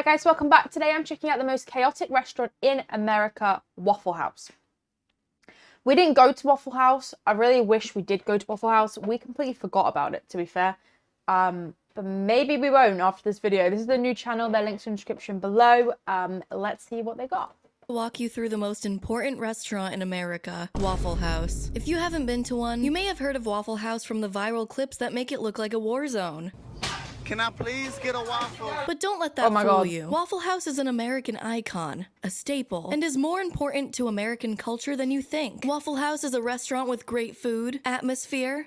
Hi guys, welcome back. Today I'm checking out the most chaotic restaurant in America, Waffle House. We didn't go to Waffle House. I really wish we did go to Waffle House. We completely forgot about it, to be fair. But maybe we won't after this video. This is the new channel. Their links in the description below. Let's see what they got. Walk you through the most important restaurant in America, Waffle House. If you haven't been to one, you may have heard of Waffle House from the viral clips that make it look like a war zone. Can I please get a waffle? But don't let that fool God. you. Waffle House is an American icon, a staple, and is more important to American culture than you think. Waffle House is a restaurant with great food, atmosphere,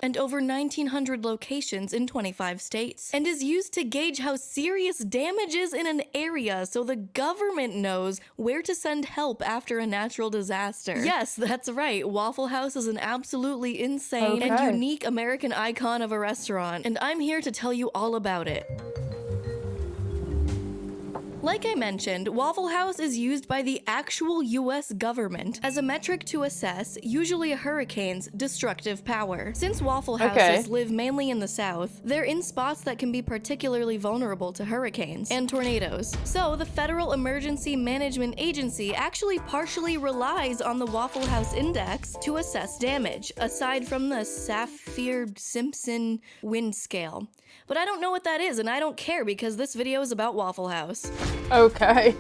and over 1,900 locations in 25 states, and is used to gauge how serious damage is in an area so the government knows where to send help after a natural disaster. Yes, that's right. Waffle House is an absolutely insane and unique American icon of a restaurant, and I'm here to tell you all about it. Like I mentioned, Waffle House is used by the actual US government as a metric to assess, usually a hurricane's, destructive power. Since Waffle Houses live mainly in the South, they're in spots that can be particularly vulnerable to hurricanes and tornadoes. So the Federal Emergency Management Agency actually partially relies on the Waffle House Index to assess damage, aside from the Saffir-Simpson wind scale. But I don't know what that is, and I don't care because this video is about Waffle House. Okay.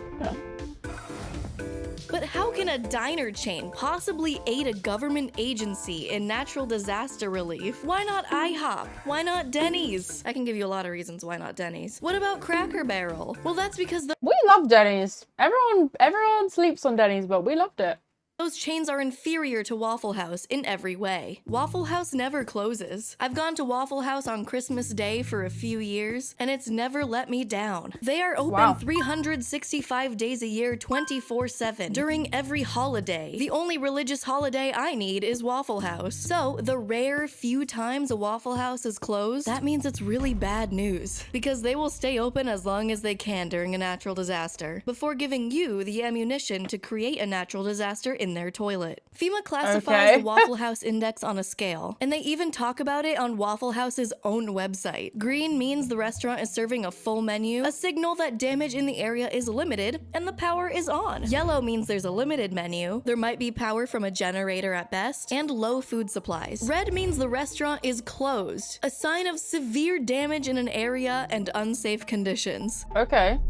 But how can a diner chain possibly aid a government agency in natural disaster relief? Why not IHOP? Why not Denny's? I can give you a lot of reasons why not Denny's. What about Cracker Barrel? Well, that's because We love Denny's. Everyone sleeps on Denny's, but we loved it. those chains are inferior to Waffle House in every way. Waffle House never closes. I've gone to Waffle House on Christmas Day for a few years, and it's never let me down. They are open 365 days a year, 24/7, during every holiday. The only religious holiday I need is Waffle House. So, the rare few times a Waffle House is closed, that means it's really bad news, because they will stay open as long as they can during a natural disaster, before giving you the ammunition to create a natural disaster in their toilet. FEMA classifies the Waffle House Index on a scale, and they even talk about it on Waffle House's own website. Green means the restaurant is serving a full menu, a signal that damage in the area is limited and the power is on. Yellow means there's a limited menu, there might be power from a generator at best, and low food supplies. Red means the restaurant is closed, a sign of severe damage in an area and unsafe conditions. Okay.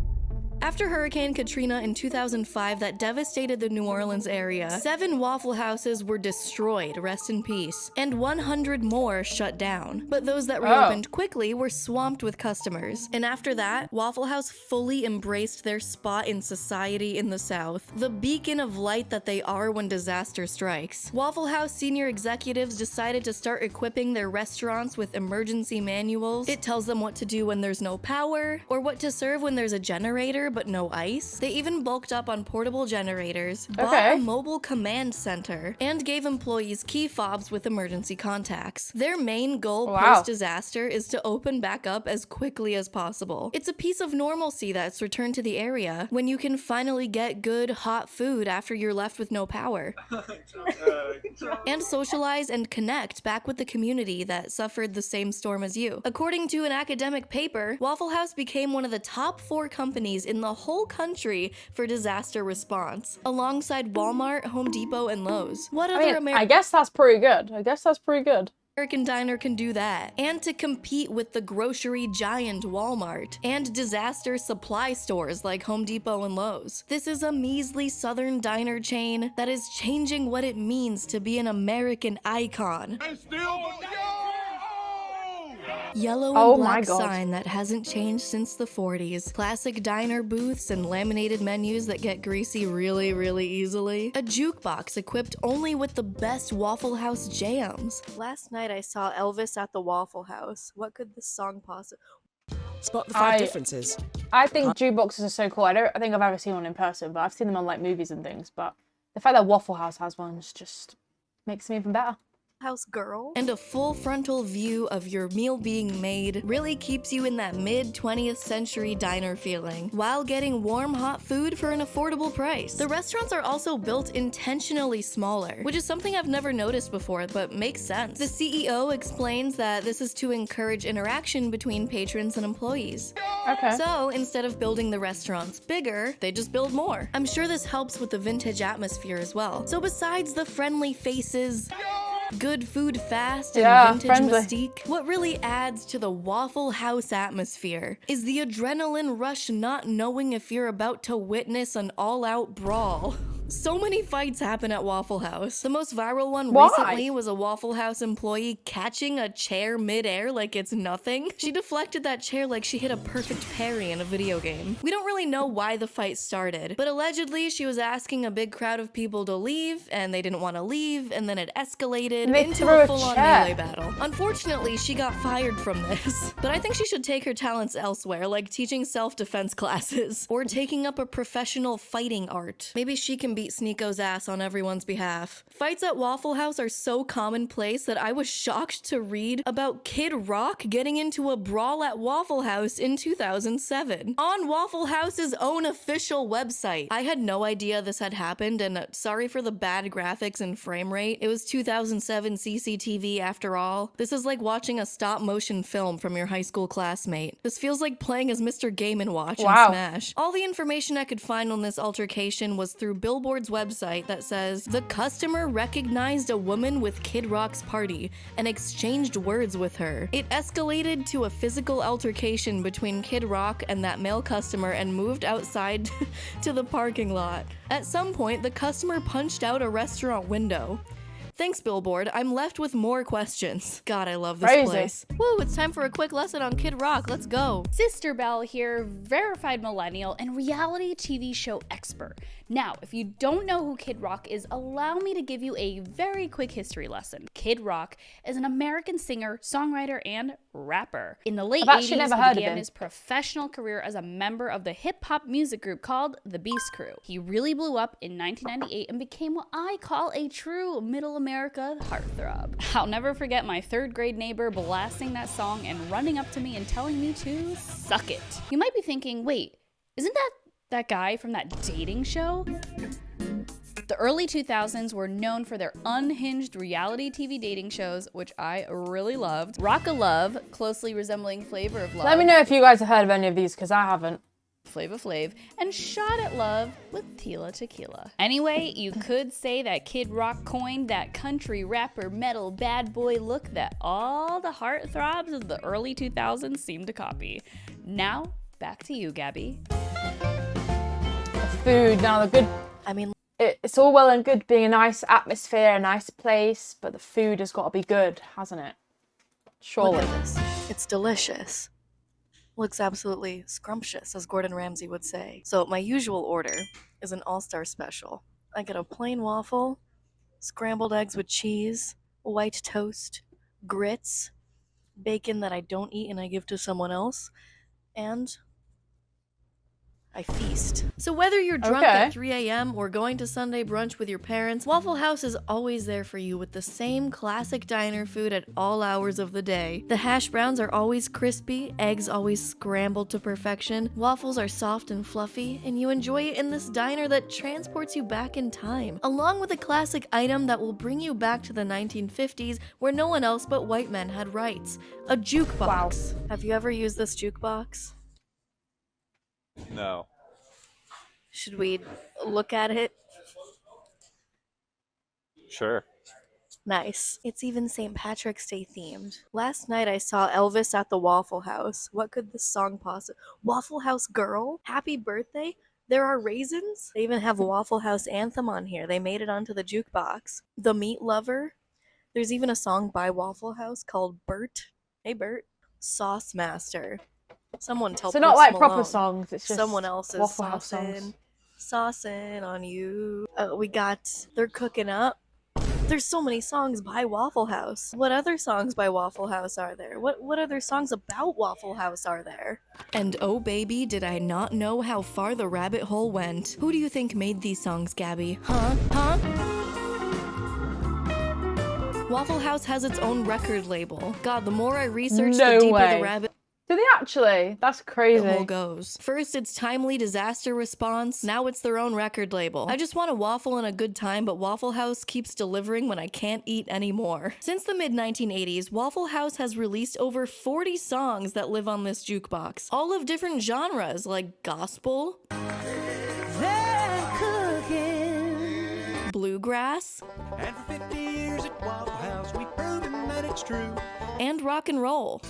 After Hurricane Katrina in 2005 that devastated the New Orleans area, 7 Waffle Houses were destroyed, rest in peace, and 100 more shut down. But those that reopened quickly were swamped with customers. And after that, Waffle House fully embraced their spot in society in the South, the beacon of light that they are when disaster strikes. Waffle House senior executives decided to start equipping their restaurants with emergency manuals. It tells them what to do when there's no power, or what to serve when there's a generator but no ice. They even bulked up on portable generators, bought a mobile command center, and gave employees key fobs with emergency contacts. Their main goal post-disaster is to open back up as quickly as possible. It's a piece of normalcy that's returned to the area when you can finally get good, hot food after you're left with no power. And socialize and connect back with the community that suffered the same storm as you. According to an academic paper, Waffle House became one of the top 4 companies in the whole country for disaster response, alongside Walmart, Home Depot, and Lowe's. What other I guess that's pretty good. American diner can do that? And to compete with the grocery giant Walmart and disaster supply stores like Home Depot and Lowe's. This is a measly southern diner chain that is changing what it means to be an American icon. Yellow and black sign that hasn't changed since the 40s. Classic diner booths and laminated menus that get greasy really easily. A jukebox equipped only with the best Waffle House jams. Last night I saw Elvis at the Waffle House. What could this song possibly... Spot the 5 differences. I think jukeboxes are so cool. I don't think I've ever seen one in person, but I've seen them on like movies and things. But the fact that Waffle House has one just makes them even better. House girl. And a full frontal view of your meal being made really keeps you in that mid-20th century diner feeling, while getting warm, hot food for an affordable price. The restaurants are also built intentionally smaller, which is something I've never noticed before, but makes sense. The CEO explains that this is to encourage interaction between patrons and employees. Okay. So, instead of building the restaurants bigger, they just build more. I'm sure this helps with the vintage atmosphere as well. So besides the friendly faces, good food fast, and vintage mystique, what really adds to the Waffle House atmosphere is the adrenaline rush not knowing if you're about to witness an all-out brawl. So many fights happen at Waffle House. The most viral one recently was a Waffle House employee catching a chair midair like it's nothing. She deflected that chair like she hit a perfect parry in a video game. We don't really know why the fight started, but allegedly she was asking a big crowd of people to leave, and they didn't want to leave, and then it escalated into a full-on melee battle. Unfortunately, she got fired from this, but I think she should take her talents elsewhere, like teaching self-defense classes, or taking up a professional fighting art. Maybe she can beat Sneeko's ass on everyone's behalf. Fights at Waffle House are so commonplace that I was shocked to read about Kid Rock getting into a brawl at Waffle House in 2007 on Waffle House's own official website. I had no idea this had happened, and sorry for the bad graphics and frame rate. It was 2007 CCTV after all. This is like watching a stop-motion film from your high school classmate. This feels like playing as Mr. Game & Watch in Smash. All the information I could find on this altercation was through Billboard's website that says, the customer recognized a woman with Kid Rock's party and exchanged words with her. It escalated to a physical altercation between Kid Rock and that male customer and moved outside to the parking lot. At some point, the customer punched out a restaurant window. Thanks, Billboard. I'm left with more questions. God, I love this place. Woo, it's time for a quick lesson on Kid Rock. Let's go. Sister Belle here, verified millennial and reality TV show expert. Now, if you don't know who Kid Rock is, allow me to give you a very quick history lesson. Kid Rock is an American singer, songwriter, and rapper. In the late 80s, he began his professional career as a member of the hip-hop music group called the Beast Crew. He really blew up in 1998 and became what I call a true middle America heartthrob. I'll never forget my 3rd grade neighbor blasting that song and running up to me and telling me to suck it. You might be thinking, wait, isn't that guy from that dating show? The early 2000s were known for their unhinged reality TV dating shows, which I really loved. Rock of Love, closely resembling Flavor of Love. Let me know if you guys have heard of any of these, because I haven't. Flava Flav, and Shot at Love with Tila Tequila. Anyway, you could say that Kid Rock coined that country rapper metal bad boy look that all the heartthrobs of the early 2000s seemed to copy. Now, back to you, Gabby. Food, now the good, it's all well and good being a nice atmosphere, a nice place, but the food has got to be good, hasn't it? Surely. Look at this. It's delicious. Looks absolutely scrumptious, as Gordon Ramsay would say. So my usual order is an all-star special. I get a plain waffle, scrambled eggs with cheese, white toast, grits, bacon that I don't eat and I give to someone else, and I feast. So whether you're drunk at 3 a.m. or going to Sunday brunch with your parents, Waffle House is always there for you with the same classic diner food at all hours of the day. The hash browns are always crispy, eggs always scrambled to perfection, waffles are soft and fluffy, and you enjoy it in this diner that transports you back in time, along with a classic item that will bring you back to the 1950s where no one else but white men had rights. A jukebox. Wow. Have you ever used this jukebox? No. Should we look at it? Sure. Nice. It's even St. Patrick's Day themed. Last night I saw Elvis at the Waffle House. What could this song possibly... Waffle House Girl? Happy birthday? There are raisins? They even have a Waffle House anthem on here. They made it onto the jukebox. The Meat Lover? There's even a song by Waffle House called Bert. Hey Bert. Sauce Master. Someone tell So not like proper songs, it's just someone else's Waffle House songs. Saucing on you. We got They're Cooking Up. There's so many songs by Waffle House. What other songs by Waffle House are there? What other songs about Waffle House are there? And oh baby, did I not know how far the rabbit hole went. Who do you think made these songs, Gabby? Huh? Waffle House has its own record label. God, the more I research, No the deeper way. the rabbit Do they actually? That's crazy. hole goes. First, it's timely disaster response. Now it's their own record label. I just want a waffle and a good time, but Waffle House keeps delivering when I can't eat anymore. Since the mid-1980s, Waffle House has released over 40 songs that live on this jukebox, all of different genres like gospel, bluegrass, And for 50 years at Waffle House, we've proven that it's true. and rock and roll.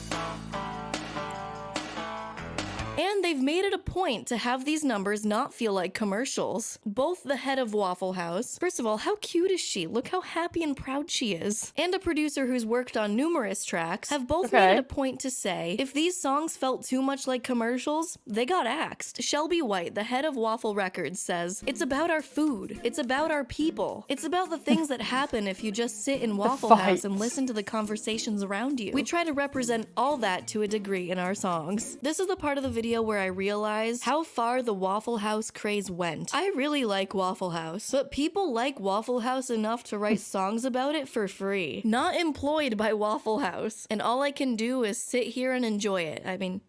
And they've made it a point to have these numbers not feel like commercials. Both the head of Waffle House, first of all, how cute is she? Look how happy and proud she is. And a producer who's worked on numerous tracks have both made it a point to say, if these songs felt too much like commercials, they got axed. Shelby White, the head of Waffle Records, says, it's about our food. It's about our people. It's about the things that happen if you just sit in Waffle House and listen to the conversations around you. We try to represent all that to a degree in our songs. This is the part of the video where I realized how far the Waffle House craze went. I really like Waffle House, but people like Waffle House enough to write songs about it for free. Not employed by Waffle House. And all I can do is sit here and enjoy it. I mean,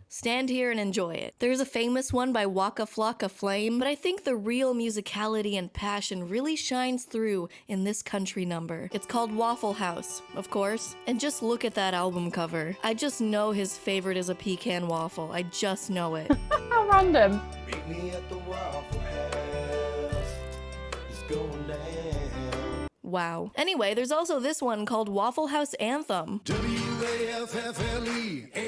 stand here and enjoy it. There's a famous one by Waka Flocka Flame, but I think the real musicality and passion really shines through in this country number. It's called Waffle House, of course. And just look at that album cover. I just know his favorite is a pecan waffle. I just know it. How random. Meet me at the Waffle House. It's going down. Wow. Anyway, there's also this one called Waffle House Anthem.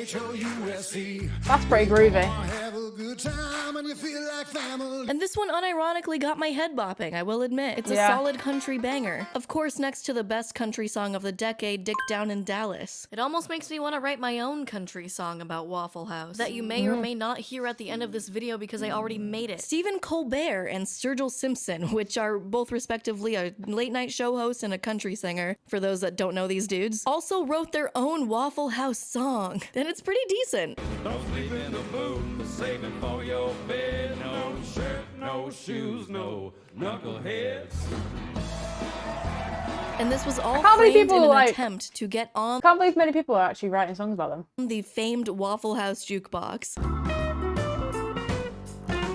WAFFLEHOUSE. That's pretty groovy. Have a good time and you feel like family. And this one unironically got my head bopping, I will admit. It's a solid country banger. Of course, next to the best country song of the decade, Dick Down in Dallas. It almost makes me want to write my own country song about Waffle House that you may or may not hear at the end of this video because I already made it. Stephen Colbert and Sturgill Simpson, which are both respectively a late night show host and a country singer, for those that don't know these dudes, also wrote their own Waffle House song. And it's pretty decent. Don't sleep in the booth, saving for your bed. No shirt, no shoes, no knuckleheads. And this was all How many framed people, in an like- attempt to get on I can't believe many people are actually writing songs about them. the famed Waffle House jukebox.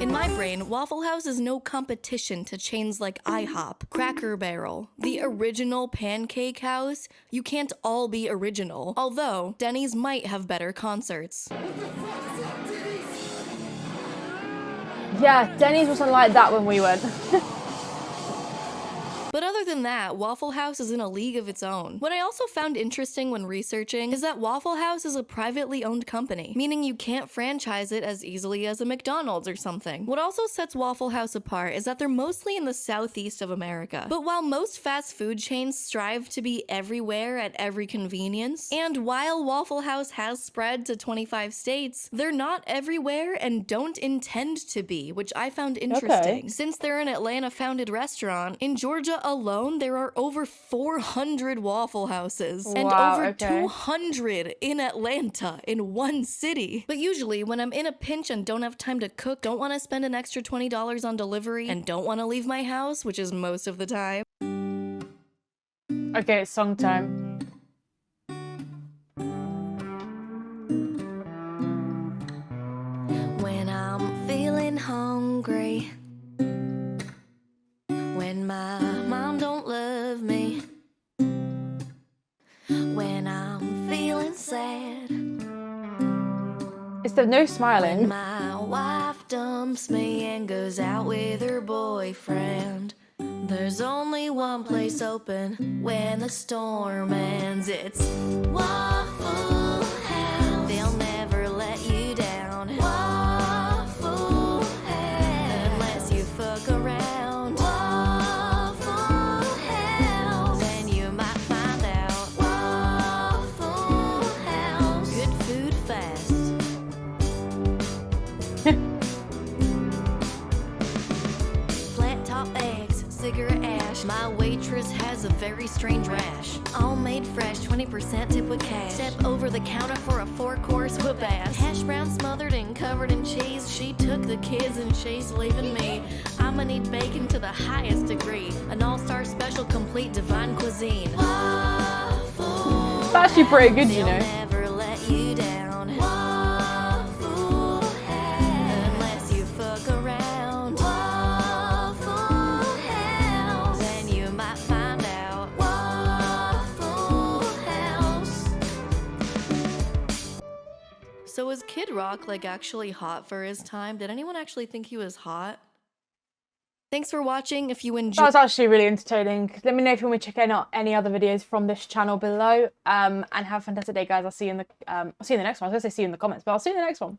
In my brain, Waffle House is no competition to chains like IHOP, Cracker Barrel, the original Pancake House. You can't all be original, although Denny's might have better concerts. Yeah, Denny's wasn't like that when we went. But other than that, Waffle House is in a league of its own. What I also found interesting when researching is that Waffle House is a privately owned company, meaning you can't franchise it as easily as a McDonald's or something. What also sets Waffle House apart is that they're mostly in the southeast of America. But while most fast food chains strive to be everywhere at every convenience, and while Waffle House has spread to 25 states, they're not everywhere and don't intend to be, which I found interesting. Since they're an Atlanta-founded restaurant, in Georgia alone, there are over 400 Waffle Houses and over 200 in Atlanta in one city. But usually when I'm in a pinch and don't have time to cook, don't want to spend an extra $20 on delivery, and don't want to leave my house, which is most of the time. Okay, it's song time. When I'm feeling hungry, when my mom don't love me, when I'm feeling sad, It's the no smiling. when my wife dumps me and goes out with her boyfriend. There's only one place open when the storm ends. It's Waffle House. They'll never let you down. Waffle House. Unless you fuck around. Waffle House. Then you might find out. Waffle House. Good food fast. Flat top eggs, cigarette ash, My waitress has a very strange rash. All made fresh, 20% tip with cash. Step over the counter for a 4-course whoop ass. Hash brown smothered and covered in cheese. She took the kids and she's leaving me. I'ma need bacon to the highest degree. An all-star special, complete divine cuisine. Waffle It's actually pretty good, you they'll know. never let you down. Waffle unless you fuck around. Waffle House, then you might find out. Waffle House. So was Kid Rock like actually hot for his time? Did anyone actually think he was hot? Thanks for watching. If you That enjoyed was actually really entertaining. Let me know if you want me to check out any other videos from this channel below. And have a fantastic day, guys. I'll see you in the next one. I was gonna say see you in the comments, but I'll see you in the next one.